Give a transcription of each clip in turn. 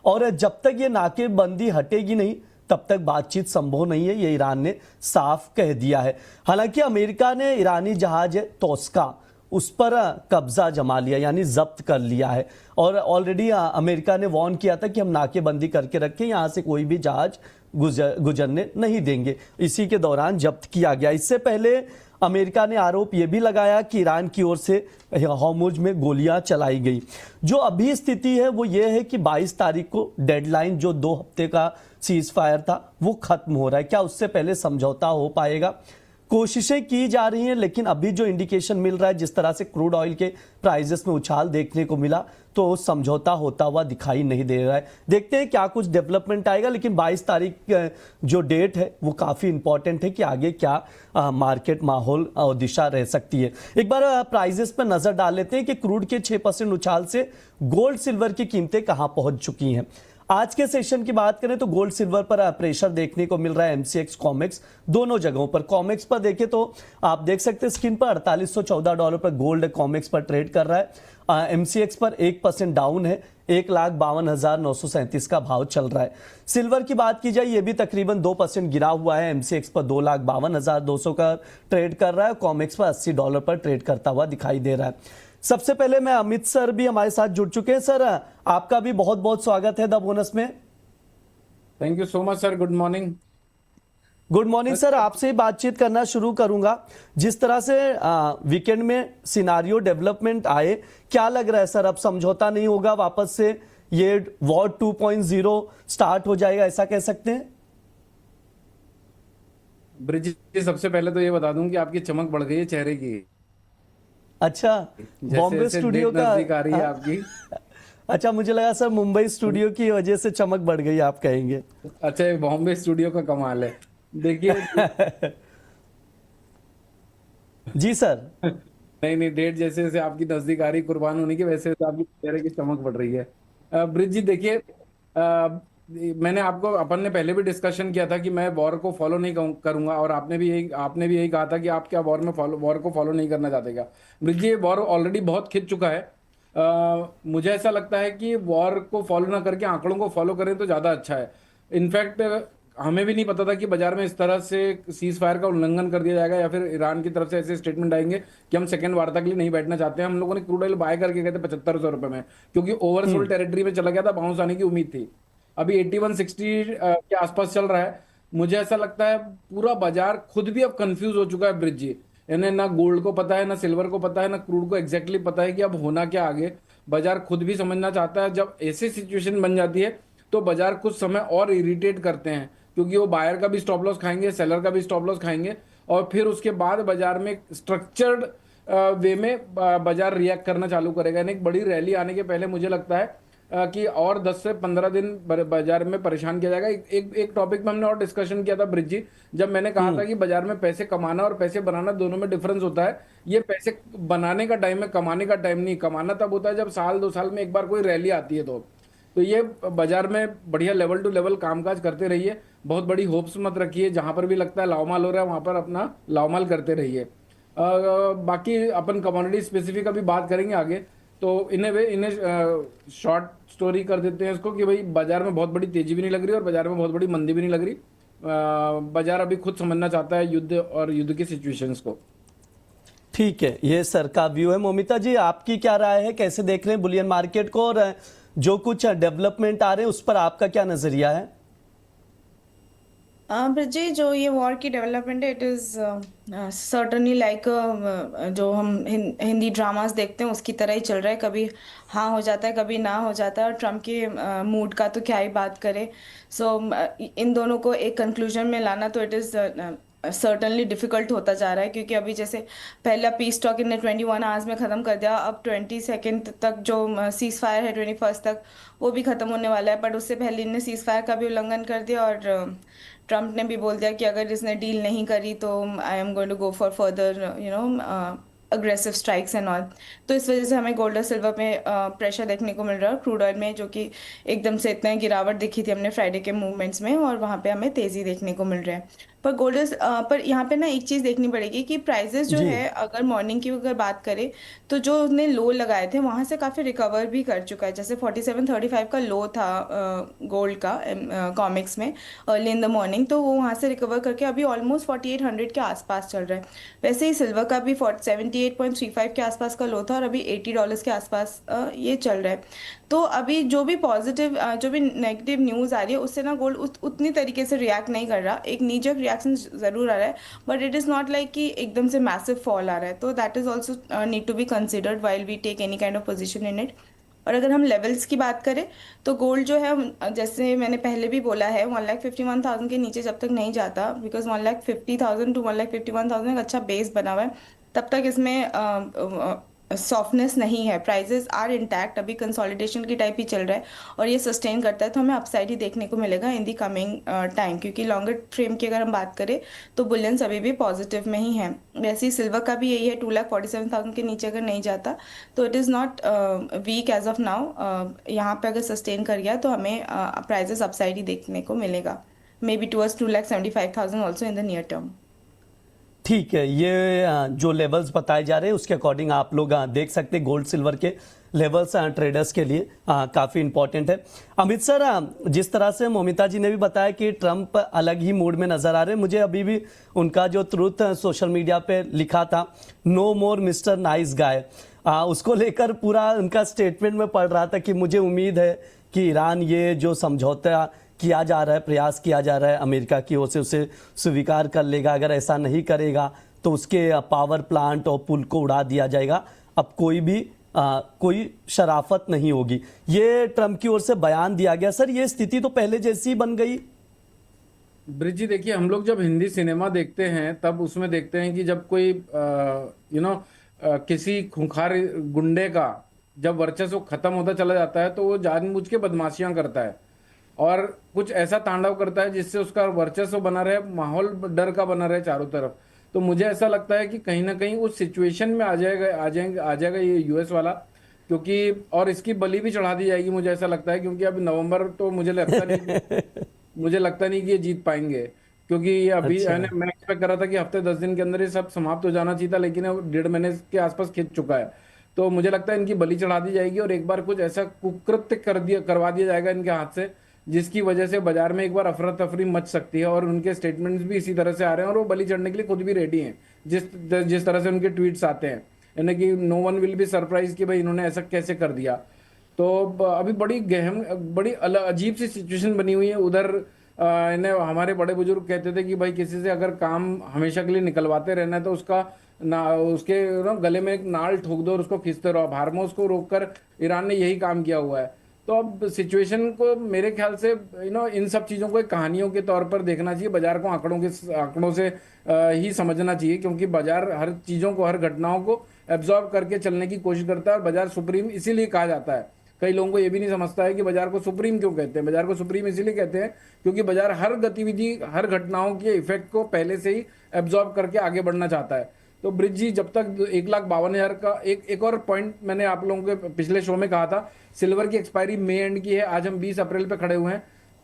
और जब तक ये नाकेबंदी हटेगी नहीं तब तक बातचीत संभव नहीं है, ये ईरान ने साफ कह दिया है। हालांकि अमेरिका ने ईरानी जहाज है तोस्का, उस पर कब्जा जमा लिया यानी जब्त कर लिया है। और ऑलरेडी अमेरिका ने वार्न किया था कि हम नाकेबंदी करके रखें, यहां से कोई भी जहाज गुजरने नहीं देंगे। इसी के दौरान जब्त किया गया। इससे पहले अमेरिका ने आरोप यह भी लगाया कि ईरान की ओर से हॉर्मुज में गोलियां चलाई गई। जो अभी स्थिति है वो ये है कि 22 तारीख को डेडलाइन, जो 2 हफ्ते का सीज फायर था, वो खत्म हो रहा है। क्या उससे पहले समझौता हो पाएगा? कोशिशें की जा रही हैं, लेकिन अभी जो इंडिकेशन मिल रहा है, जिस तरह से क्रूड ऑयल के प्राइसेस में उछाल देखने को मिला, तो समझौता होता हुआ दिखाई नहीं दे रहा है। देखते हैं क्या कुछ डेवलपमेंट आएगा। लेकिन 22 तारीख जो डेट है वो काफी इंपॉर्टेंट है कि आगे क्या मार्केट माहौल और दिशा रह सकती है। एक बार प्राइसेस पर नजर डाल लेते हैं कि क्रूड के 6% उछाल से गोल्ड सिल्वर की कीमतें कहां पहुंच चुकी हैं। आज के सेशन की बात करें तो गोल्ड सिल्वर पर प्रेशर देखने को मिल रहा है, एमसीएक्स कॉमेक्स दोनों जगहों पर। कॉमेक्स पर देखें तो आप देख सकते हैं स्क्रीन पर $4814 पर गोल्ड कॉमेक्स पर ट्रेड कर रहा है। एमसीएक्स पर 1% डाउन है, 1,52,937 का भाव चल रहा है। सिल्वर की बात की जाए, ये भी तकरीबन 2% गिरा हुआ है। एमसीएक्स पर 2,52,200 का ट्रेड कर रहा है, कॉमेक्स पर $80 पर ट्रेड करता हुआ दिखाई दे रहा है। सबसे पहले मैं अमित सर भी हमारे साथ जुड़ चुके हैं। सर, आपका भी बहुत बहुत स्वागत है द बोनस में। Thank you so much sir, good morning. Good morning sir, आपसे ही बातचीत करना शुरू करूंगा। जिस तरह से वीकेंड में सिनारियो डेवलपमेंट आए, क्या लग रहा है सर, अब समझौता नहीं होगा, वापस से ये वॉर 2.0 स्टार्ट हो जाएगा, ऐसा कह सकते हैं? ब्रिज जी, सबसे पहले तो ये बता दूं कि आपकी चमक बढ़ गई है चेहरे की। अच्छा, जैसे बॉम्बे जैसे स्टूडियो डेट का नजदीक आ रही है आपकी। अच्छा, मुझे लगा सर मुंबई स्टूडियो की वजह से चमक बढ़ गई, आप कहेंगे। अच्छा, ये बॉम्बे स्टूडियो का कमाल है। देखिए जी सर। नहीं नहीं, डेट जैसे जैसे आपकी नजदीक आ रही कुर्बान होने की, वैसे वैसे आपकी चेहरे की चमक बढ़ रही है। ब्रिज जी देखिए, मैंने आपको, अपन ने पहले भी डिस्कशन किया था कि मैं वॉर को फॉलो नहीं करूंगा, और आपने भी यही कहा था कि आप क्या वॉर को फॉलो नहीं करना चाहते क्या। ब्रिज जी, वॉर ऑलरेडी बहुत खिंच चुका है। मुझे ऐसा लगता है कि वॉर को फॉलो ना करके आंकड़ों को फॉलो करें तो ज़्यादा अच्छा है। इनफैक्ट हमें भी नहीं पता था कि बाजार में इस तरह से सीज फायर का उल्लंघन कर दिया जाएगा, या फिर ईरान की तरफ से ऐसे स्टेटमेंट आएंगे कि हम सेकंड वार्ता के लिए नहीं बैठना चाहते हैं। हम लोगों ने क्रूड ऑयल बाय करके गए थे 7500 रुपये में, क्योंकि ओवरसोल्ड टेरिटरी में चला गया था, बाउंस आने की उम्मीद थी। अभी 8160 के आसपास चल रहा है। मुझे ऐसा लगता है पूरा बाजार खुद भी अब कंफ्यूज हो चुका है ब्रिज जी। इन्हें ना गोल्ड को पता है, ना सिल्वर को पता है, ना क्रूड को एग्जैक्टली पता है कि अब होना क्या आगे। बाजार खुद भी समझना चाहता है। जब ऐसी सिचुएशन बन जाती है तो बाजार कुछ समय और इरिटेट करते हैं, क्योंकि वो बायर का भी स्टॉप लॉस खाएंगे, सेलर का भी स्टॉप लॉस खाएंगे, और फिर उसके बाद बाजार में स्ट्रक्चर्ड वे में बाजार रिएक्ट करना चालू करेगा। यानी एक बड़ी रैली आने के पहले मुझे लगता है कि और 10 से 15 दिन बाजार में परेशान किया जाएगा। एक टॉपिक में हमने और डिस्कशन किया था ब्रिज जी, जब मैंने कहा था कि बाजार में पैसे कमाना और पैसे बनाना दोनों में डिफरेंस होता है। ये पैसे बनाने का टाइम है, कमाने का टाइम नहीं। कमाना तब होता है जब साल 2 साल में एक बार कोई रैली आती है। तो ये बाजार में बढ़िया लेवल टू लेवल कामकाज करते रहिए। बहुत बड़ी होप्स मत रखिए। जहां पर भी लगता है लावमाल हो रहा है वहां पर अपना लावमाल करते रहिए। बाकी अपन कमोडिटी स्पेसिफिक अभी बात करेंगे आगे। तो इन्हें शॉर्ट स्टोरी कर देते हैं इसको कि भाई बाजार में बहुत बड़ी तेजी भी नहीं लग रही और बाजार में बहुत बड़ी मंदी भी नहीं लग रही। बाजार अभी खुद समझना चाहता है युद्ध और युद्ध की सिचुएशंस को। ठीक है, ये सर का व्यू है। मोमिता जी, आपकी क्या राय है, कैसे देख रहे हैं बुलियन मार्केट को, और जो कुछ डेवलपमेंट आ रहे हैं उस पर आपका क्या नजरिया है? ब्रिजी, जो ये वॉर की डेवलपमेंट है, इट इज़ सर्टनली लाइक जो हम हिंदी ड्रामास देखते हैं उसकी तरह ही चल रहा है। कभी हाँ हो जाता है, कभी ना हो जाता है। और ट्रम्प के मूड का तो क्या ही बात करें। सो इन दोनों को एक कंक्लूजन में लाना तो इट इज़ सर्टनली डिफिकल्ट होता जा रहा है, क्योंकि अभी जैसे पहला पीस टॉक इन्हें 21 आवर्स में ख़त्म कर दिया। अब 22 तक जो सीज फायर है, 21 तक वो भी ख़त्म होने वाला है। बट उससे पहले इन्हें सीज फायर का भी उल्लंघन कर दिया, और ट्रम्प ने भी बोल दिया कि अगर इसने डील नहीं करी तो I am going to go for further aggressive strikes and all. तो इस वजह से हमें गोल्ड और सिल्वर में प्रेशर देखने को मिल रहा है, क्रूड ऑयल में जो कि एकदम से इतने गिरावट दिखी थी हमने फ्राइडे के मूवमेंट्स में, और वहाँ पे हमें तेजी देखने को मिल रहा है। पर पर यहाँ पे ना एक चीज़ देखनी पड़ेगी कि प्राइजेस जो जी है, अगर मॉर्निंग की अगर बात करें तो जो उसने लो लगाए थे वहाँ से काफ़ी रिकवर भी कर चुका है। जैसे 4735 का लो था गोल्ड का कॉमिक्स में अर्ली इन द मॉर्निंग, तो वो वहाँ से रिकवर करके अभी ऑलमोस्ट 4800 के आसपास चल रहा है। वैसे ही सिल्वर का भी 78.35 के आसपास का लो था और अभी $80 के आसपास ये चल रहा है। तो अभी जो भी पॉजिटिव जो भी नेगेटिव न्यूज़ आ रही है उससे ना गोल्ड उतनी तरीके से रिएक्ट नहीं कर रहा। एक नीजक रिएक्शन ज़रूर आ रहा है, but it is not like कि एकदम से मैसिव फॉल आ रहा है। तो that is also need to be considered while we take any kind of position in it. और अगर हम लेवल्स की बात करें तो गोल्ड जो है, जैसे मैंने पहले भी बोला है, 1,51,000 के नीचे जब तक नहीं जाता, बिकॉज 1,50,000 टू 1,51,000 एक अच्छा बेस बना हुआ है, तब तक इसमें सॉफ्टनेस नहीं है। प्राइजेस आर इंटैक्ट, अभी कंसोलिडेशन की टाइप ही चल रहा है और ये सस्टेन करता है तो हमें अपसाइड ही देखने को मिलेगा इन दी कमिंग टाइम। क्योंकि लॉन्गर फ्रेम की अगर हम बात करें तो बुलियंस अभी भी पॉजिटिव में ही है। वैसे ही सिल्वर का भी यही है, 2,47,000 के नीचे अगर नहीं जाता तो it is not weak as of now. यहाँ पे अगर सस्टेन कर गया तो हमें प्राइजेस अपसाइड ही देखने को मिलेगा, may be towards 2,75,000 also in the near term. ठीक है, ये जो लेवल्स बताए जा रहे हैं उसके अकॉर्डिंग आप लोग देख सकते हैं गोल्ड सिल्वर के लेवल्स ट्रेडर्स के लिए काफ़ी इंपॉर्टेंट है। अमित सर, जिस तरह से मोमिता जी ने भी बताया कि ट्रंप अलग ही मूड में नजर आ रहे हैं, मुझे अभी भी उनका जो ट्रूथ सोशल मीडिया पे लिखा था, नो मोर मिस्टर नाइस गाय, उसको लेकर पूरा उनका स्टेटमेंट में पढ़ रहा था कि मुझे उम्मीद है कि ईरान ये जो समझौता किया जा रहा है, प्रयास किया जा रहा है अमेरिका की ओर से, उसे स्वीकार कर लेगा। अगर ऐसा नहीं करेगा तो उसके पावर प्लांट और पुल को उड़ा दिया जाएगा। अब कोई शराफत नहीं होगी, ये ट्रंप की ओर से बयान दिया गया। सर, ये स्थिति तो पहले जैसी ही बन गई। ब्रिज जी देखिए, हम लोग जब हिंदी सिनेमा देखते हैं तब उसमें देखते हैं कि जब कोई किसी खूंखार गुंडे का जब वर्चस्व खत्म होता चला जाता है तो वो जानबूझ के बदमाशियां करता है और कुछ ऐसा तांडव करता है जिससे उसका वर्चस्व बना रहे, माहौल डर का बना रहे चारों तरफ। तो मुझे ऐसा लगता है कि कहीं ना कहीं उस सिचुएशन में आ जाएगा ये यूएस वाला, क्योंकि और इसकी बलि भी चढ़ा दी जाएगी मुझे ऐसा लगता है, क्योंकि अभी नवंबर तो मुझे लगता नहीं कि ये जीत पाएंगे, क्योंकि ये अभी अच्छा। मैं एक्सपेक्ट कर रहा था कि हफ्ते 10 दिन के अंदर ये सब समाप्त हो जाना चाहिए था, लेकिन अब 1.5 महीने के आसपास खिंच चुका है। तो मुझे लगता है इनकी बलि चढ़ा दी जाएगी और एक बार कुछ ऐसा कुकृत्य करवा दिया जाएगा इनके हाथ से, जिसकी वजह से बाजार में एक बार अफरा तफरी मच सकती है। और उनके स्टेटमेंट्स भी इसी तरह से आ रहे हैं और वो बलि चढ़ने के लिए खुद भी रेडी हैं, जिस तरह से उनके ट्वीट्स आते हैं, यानी कि no one will be surprise कि भाई इन्होंने ऐसा कैसे कर दिया। तो अभी बड़ी अजीब सी सिचुएशन बनी हुई है उधर। इन्हें हमारे बड़े बुजुर्ग कहते थे कि भाई किसी से अगर काम हमेशा के लिए निकलवाते रहना है तो उसके गले में एक नाल ठोक दो और उसको खींचते रहो। अब हार्मोस को रोककर ईरान ने यही काम किया हुआ है। तो अब सिचुएशन को मेरे ख्याल से इन सब चीज़ों को एक कहानियों के तौर पर देखना चाहिए, बाजार को आंकड़ों से ही समझना चाहिए, क्योंकि बाजार हर चीज़ों को, हर घटनाओं को एब्जॉर्ब करके चलने की कोशिश करता है। और बाजार सुप्रीम इसीलिए कहा जाता है। कई लोगों को ये भी नहीं समझता है कि बाजार को सुप्रीम क्यों कहते हैं। बाजार को सुप्रीम इसीलिए कहते हैं क्योंकि बाजार हर गतिविधि, हर घटनाओं के इफेक्ट को पहले से ही एब्जॉर्ब करके आगे बढ़ना चाहता है। तो ब्रिज जी, जब तक 1,52,000 का एक और पॉइंट मैंने आप लोगों के पिछले शो में कहा था, सिल्वर की एक्सपायरी मई एंड की है। आज हम 20 अप्रैल पे खड़े हुए हैं।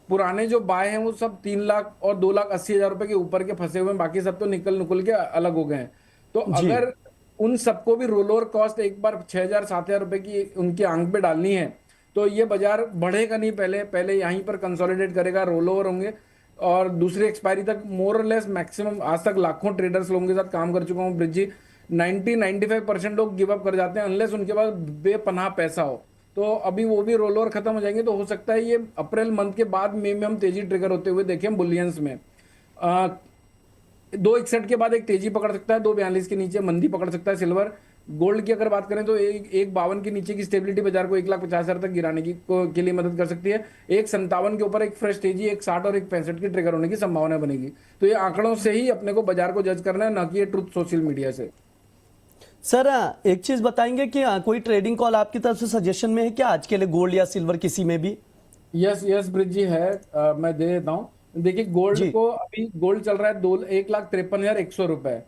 पुराने जो बाय हैं वो सब 3 लाख और 2,80,000 रुपए के ऊपर के फंसे हुए हैं, बाकी सब तो निकल के अलग हो गए हैं। तो अगर उन सबको भी रोल ओवर कॉस्ट एक बार 6,000-7,000 रुपए की उनकी आंख पे डालनी है तो ये बाजार बढ़ेगा नहीं, पहले यहीं पर कंसोलिडेट करेगा, रोल ओवर होंगे और दूसरी एक्सपायरी तक मोर और लेस मैक्सिमम। आज तक लाखों ट्रेडर्स लोगों के साथ काम कर चुका हूँ ब्रिज जी, 90-95% लोग गिव अप कर जाते हैं अनलेस उनके पास बेपनाह पैसा हो। तो अभी वो भी रोल ओवर खत्म हो जाएंगे, तो हो सकता है ये अप्रैल मंथ के बाद मई में हम तेजी ट्रिगर होते हुए देखें बुलियंस में। 261 के बाद एक तेजी पकड़ सकता है, 242 के नीचे मंदी पकड़ सकता है सिल्वर। गोल्ड की अगर बात करें तो 1,52 के नीचे की स्टेबिलिटी बाजार को 1,50,000 तक गिराने के लिए मदद कर सकती है। 1,57 के ऊपर एक फ्रेश तेजी 1,60 और 1,65 की ट्रिगर होने की संभावना बनेगी। तो ये आंकड़ों से ही अपने को बाजार को जज करना है, ना कि ये ट्रुथ सोशल मीडिया से। सर, एक चीज बताएंगे कि कोई ट्रेडिंग कॉल आपकी तरफ से सजेशन में है क्या आज के लिए, गोल्ड या सिल्वर किसी में भी? यस ब्रिज जी है, मैं दे देता हूँ। देखिए गोल्ड को, अभी गोल्ड चल रहा है 1,53,100 रुपए।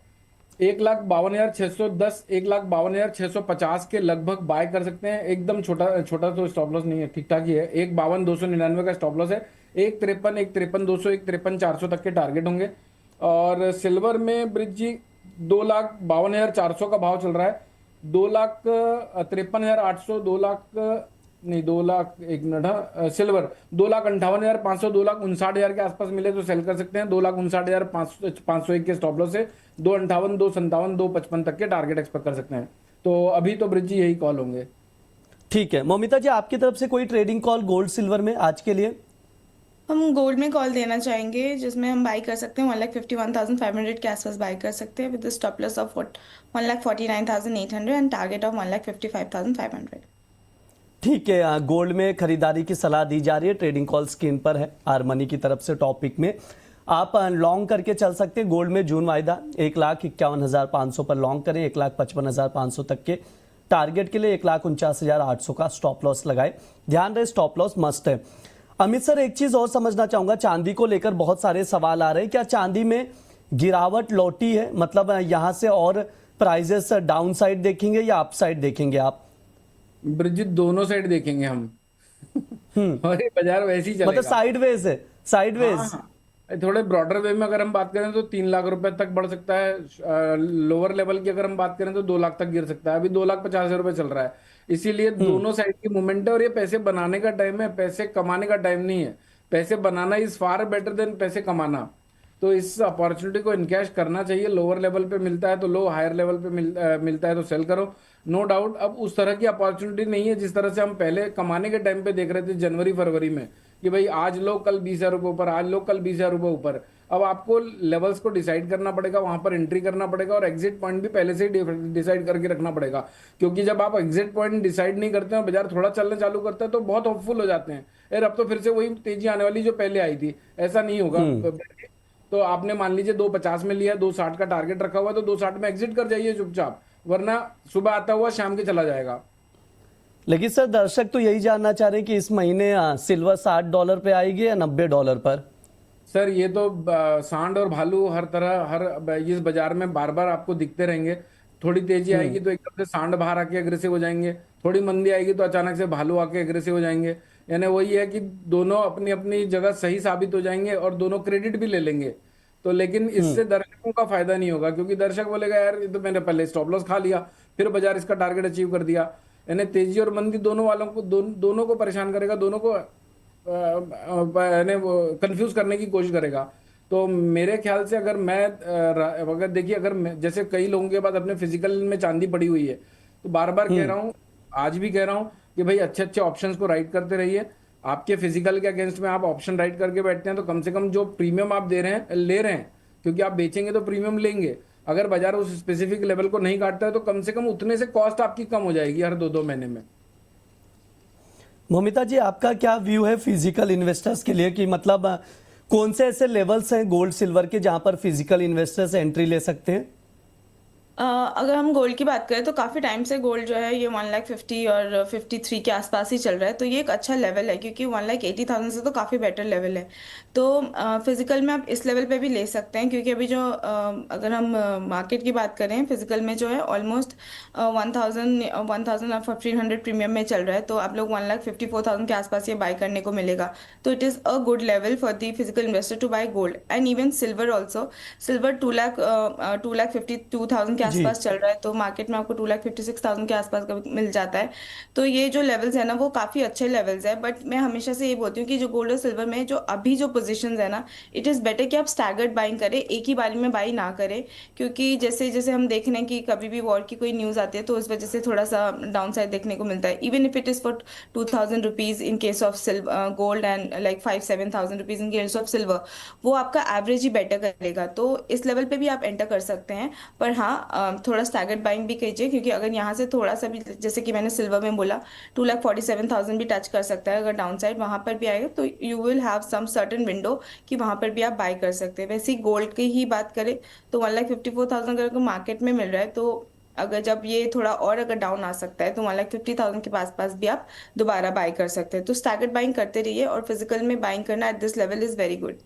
1,52,610, 1,52,650 के लगभग बाय कर सकते हैं। एकदम छोटा छोटा तो स्टॉप लॉस नहीं है, ठीक ठाक ही है। 1,52,299 का स्टॉप लॉस है। 1,53, 1,53,200, 1,53,400 तक के टारगेट होंगे। और सिल्वर में ब्रिज जी 2,52,400 का भाव चल रहा है। 2,53,800, 2,00,000 नहीं, 2,00,000, एक मिनट, हाँ, सिल्वर 2,58,500, 2,59,000 के आसपास मिले तो सेल कर सकते हैं। 2,59,501 के स्टॉप लॉस से 2,58, 2,57, 2,55 तक के टारगेट एक्सपेक्ट कर सकते हैं। तो अभी तो ब्रिज जी यही कॉल होंगे। ठीक है मौमिता जी, आपकी तरफ से कोई ट्रेडिंग कॉल गोल्ड सिल्वर में आज के लिए? हम गोल्ड में कॉल देना चाहेंगे जिसमें हम बाई कर सकते हैं 1,51,500 के आसपास बाई कर सकते हैं with stop loss of 1,49,800 and target of 1,55,500। ठीक है, गोल्ड में खरीदारी की सलाह दी जा रही है। ट्रेडिंग कॉल स्क्रीन पर है आर मनी की तरफ से। टॉपिक में आप लॉन्ग करके चल सकते हैं। गोल्ड में जून वायदा 1,51,500 पर लॉन्ग करें। 1,55,500 तक के टारगेट के लिए 1,49,800 का स्टॉप लॉस लगाए। ध्यान रहे स्टॉप लॉस मस्ट है। अमित सर, एक चीज और समझना चाहूंगा, चांदी को लेकर बहुत सारे सवाल आ रहे हैं। क्या चांदी में गिरावट लौटी है? मतलब यहां से और प्राइजेस डाउन साइड देखेंगे या अप साइड देखेंगे आप? ब्रिज दोनों साइड देखेंगे हम। और ये बाजार वैसे ही मतलब चलेगा। साइडवेज है, साइडवेज। हाँ, थोड़े ब्रॉडर वे में अगर हम बात करें तो 3,00,000 रुपए तक बढ़ सकता है। लोअर लेवल की अगर हम बात करें तो 2,00,000 तक गिर सकता है। अभी 2,50,000 रुपए चल रहा है। इसीलिए दोनों साइड की मूवमेंट है। और ये पैसे बनाने का टाइम है, पैसे कमाने का टाइम नहीं है। पैसे बनाना इज फार बेटर देन पैसे कमाना। तो इस अपॉर्चुनिटी को इनकैश करना चाहिए। लोअर लेवल पे मिलता है तो लो, हायर लेवल पे मिलता है तो सेल करो। नो डाउट अब उस तरह की अपॉर्चुनिटी नहीं है जिस तरह से हम पहले कमाने के टाइम पे देख रहे थे जनवरी फरवरी में, कि भाई आज लो कल 20,000 रुपये ऊपर, आज लो कल 20,000 रुपये ऊपर। अब आपको लेवल्स को डिसाइड करना पड़ेगा, वहां पर एंट्री करना पड़ेगा और एग्जिट पॉइंट भी पहले से ही डिसाइड करके रखना पड़ेगा। क्योंकि जब आप एग्जिट पॉइंट डिसाइड नहीं करते हैं, बाजार थोड़ा चलना चालू करता है तो बहुत होपफुल हो जाते हैं, यार अब तो फिर से वही तेजी आने वाली जो पहले आई थी। ऐसा नहीं होगा। तो आपने मान लीजिए 2,50 में लिया, 2,60 का टारगेट रखा हुआ है तो 2,60 में एग्जिट कर जाइए चुपचाप, वरना सुबह आता हुआ शाम के चला जाएगा। लेकिन सर, दर्शक तो यही जानना चाह रहे हैं कि इस महीने सिल्वर $60 पे आएगी या $90 पर? सर ये तो सांड और भालू हर तरह इस बाजार में बार बार आपको दिखते रहेंगे। थोड़ी तेजी आएगी तो एकदम से सांड बाहर आके एग्रेसिव हो जाएंगे, थोड़ी मंदी आएगी तो अचानक से भालू आके एग्रेसिव हो जाएंगे। यानी वही है कि दोनों अपनी अपनी जगह सही साबित हो जाएंगे और दोनों क्रेडिट भी ले लेंगे। तो लेकिन इससे दर्शकों का फायदा नहीं होगा, क्योंकि दर्शक बोलेगा यार ये तो मैंने पहले स्टॉप लॉस खा लिया, फिर बाजार इसका टारगेट अचीव कर दिया। यानी तेजी और मंदी दोनों वालों को दोनों को परेशान करेगा, दोनों को कंफ्यूज करने की कोशिश करेगा। तो मेरे ख्याल से अगर देखिए, जैसे कई लोगों के पास अपने फिजिकल में चांदी पड़ी हुई है, तो बार बार कह रहा हूँ, आज भी कह रहा हूँ कि भाई अच्छे अच्छे ऑप्शंस को राइट करते रहिए। आपके फिजिकल के अगेंस्ट में आप ऑप्शन राइट करके बैठते हैं तो कम से कम जो प्रीमियम आप ले रहे हैं, क्योंकि आप बेचेंगे तो प्रीमियम लेंगे। अगर बाजार उस स्पेसिफिक लेवल को नहीं काटता है तो कम से कम उतने से कॉस्ट आपकी कम हो जाएगी हर 2-2 महीने में। मोमिता जी, आपका क्या व्यू है फिजिकल इन्वेस्टर्स के लिए, कि मतलब कौन से ऐसे लेवल्स हैं गोल्ड सिल्वर के जहां पर फिजिकल इन्वेस्टर्स एंट्री ले सकते हैं? अगर हम गोल्ड की बात करें तो काफ़ी टाइम से गोल्ड जो है ये 1,50,000 और 53 के आसपास ही चल रहा है। तो ये एक अच्छा लेवल है क्योंकि 1,80,000 से तो काफ़ी बेटर लेवल है। तो फिजिकल में आप इस लेवल पे भी ले सकते हैं क्योंकि अभी जो अगर हम मार्केट की बात करें, फिजिकल में जो है ऑलमोस्ट 1,000 और 1,500 प्रीमियम में चल रहा है। तो आप लोग 1,54,000 के आसपास ये बाय करने को मिलेगा। तो it is a good level for the physical investor to buy gold and even silver also. Silver 2,52,000 के आसपास चल रहा है, तो मार्केट में आपको 2,56,000 के आसपास का मिल जाता है। तो ये जो लेवल्स है ना वो काफ़ी अच्छे लेवल्स है। बट मैं हमेशा से ये बोलती हूँ कि जो गोल्ड और सिल्वर में जो अभी जो पोजीशंस है ना, इट इज़ बेटर कि आप स्टैगर्ड बाइंग करें, एक ही बारी में बाई ना करें। क्योंकि जैसे जैसे हम देख रहे हैं कि कभी भी वॉर की कोई न्यूज़ आती है तो उस वजह से थोड़ा सा डाउन साइड देखने को मिलता है। Even if it is for 2,000 rupees in case of gold and like 5,000-7,000 rupees in case of silver, वो आपका एवरेज ही बेटर करेगा। तो इस लेवल पे भी आप एंटर कर सकते हैं। पर हाँ, थोड़ा स्टैगर्ड बाइंग भी कीजिए क्योंकि अगर यहाँ से थोड़ा सा भी, जैसे कि मैंने सिल्वर में बोला, 2,47,000 भी टच कर सकता है। अगर डाउन साइड वहाँ पर भी आएगा तो you will have some certain window कि वहाँ पर भी आप बाय कर सकते हैं। वैसे ही गोल्ड की ही बात करें तो 1,54,000 अगर मार्केट में मिल रहा है, तो अगर जब ये थोड़ा और अगर डाउन आ सकता है तो 1,50,000 के पास भी आप दोबारा बाय कर सकते हैं। तो स्टैगर्ड बाइंग करते रहिए और फिजिकल में बाइंग करना at this level is very good.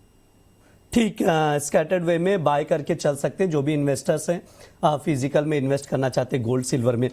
ठीक, स्कैटर्ड वे में बाय करके चल सकते हैं जो भी इन्वेस्टर्स हैं, फिजिकल में इन्वेस्ट करना चाहते हैं गोल्ड सिल्वर में।